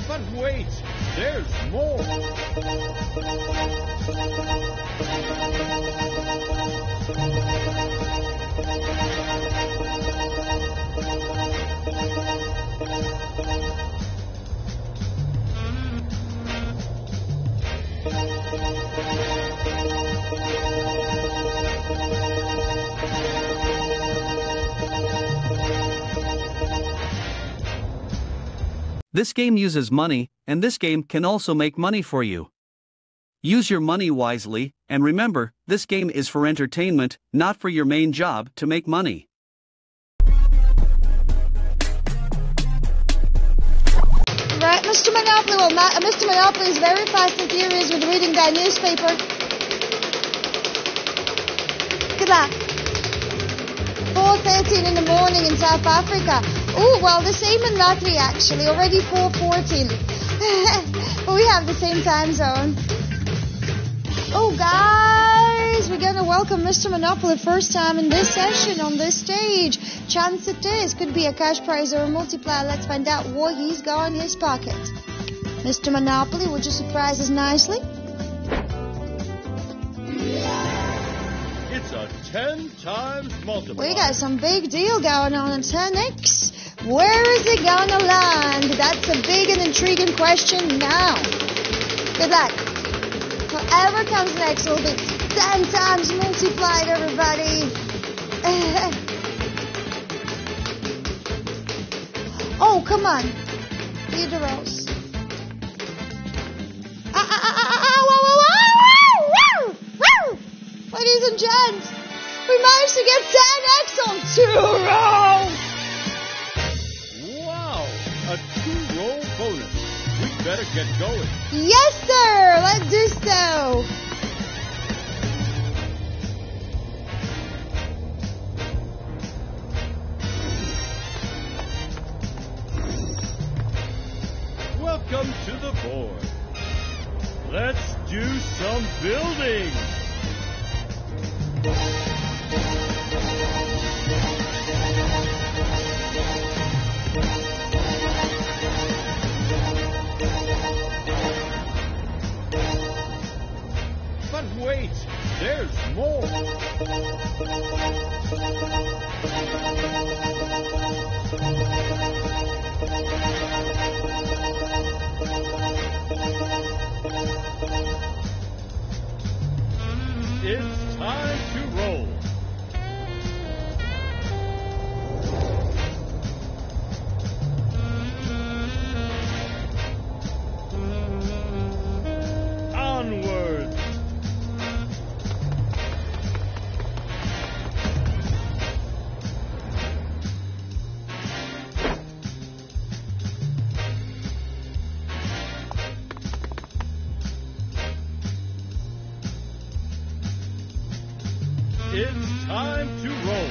But wait, there's more. This game uses money, and this game can also make money for you. Use your money wisely, and remember, this game is for entertainment, not for your main job to make money. Right, Mr. Monopoly. Well, Mr. Monopoly is very fast and furious with reading that newspaper. Look at that. 4:13 in the morning in South Africa. Oh, well, the same in Latvia, actually. Already 4:14. But we have the same time zone. Oh, guys, we're going to welcome Mr. Monopoly first time in this session on this stage. Chance it is. Could be a cash prize or a multiplier. Let's find out what he's got in his pocket. Mr. Monopoly, would you surprise us nicely? It's a 10 times multiplier. We got some big deal going on in 10x. Where is it gonna land? That's a big and intriguing question now. Good luck. Whatever comes next will be 10 times multiplied, everybody. Oh, come on. Read the rolls. Ladies and gents, we managed to get 10x on 2 rolls. Wow, a 2-roll bonus. We better get going. Yes, sir. Let's do so. Welcome to the board. Let's do some building. But wait, there's more. It's time to roll. Onward. It's time to roll.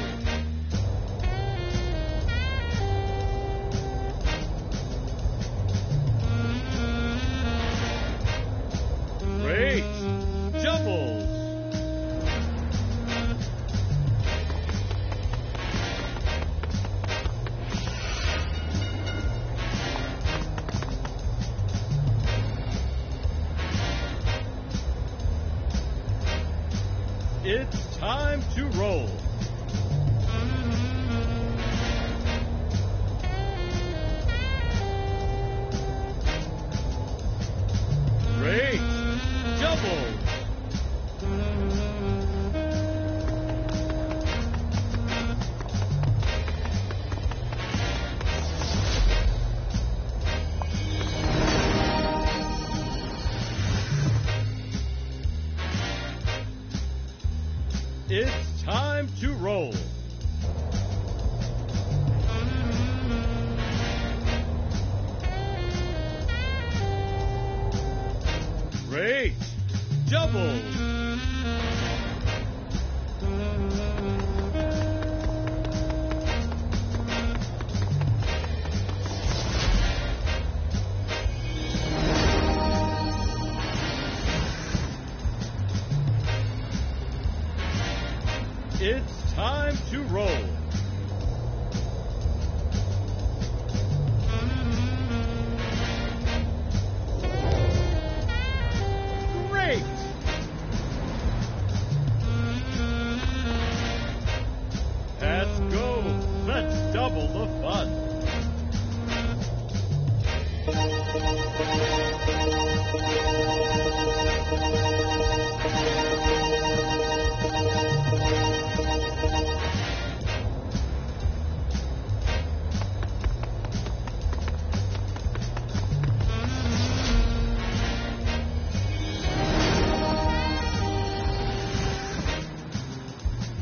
Great. Doubles. It's time to roll. Great. Doubles. It's time to roll. Great. Doubles. It's time to roll.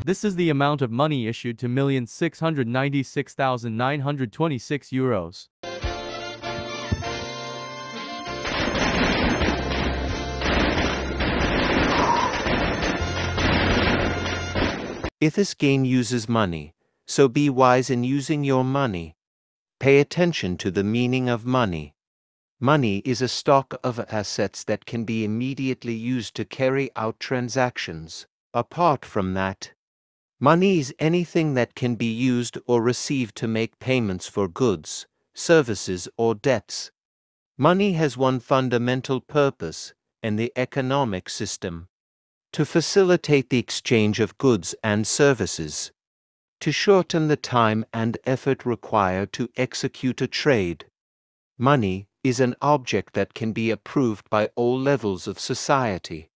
This is the amount of money issued to 1,696,926 euros. If this game uses money, so be wise in using your money. Pay attention to the meaning of money. Money is a stock of assets that can be immediately used to carry out transactions. Apart from that, money is anything that can be used or received to make payments for goods, services, or debts. Money has one fundamental purpose in the economic system: to facilitate the exchange of goods and services, to shorten the time and effort required to execute a trade. Money is an object that can be approved by all levels of society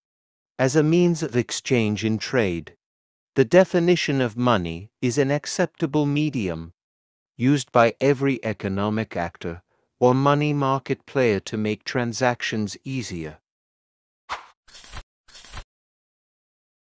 as a means of exchange in trade. The definition of money is an acceptable medium used by every economic actor or money market player to make transactions easier.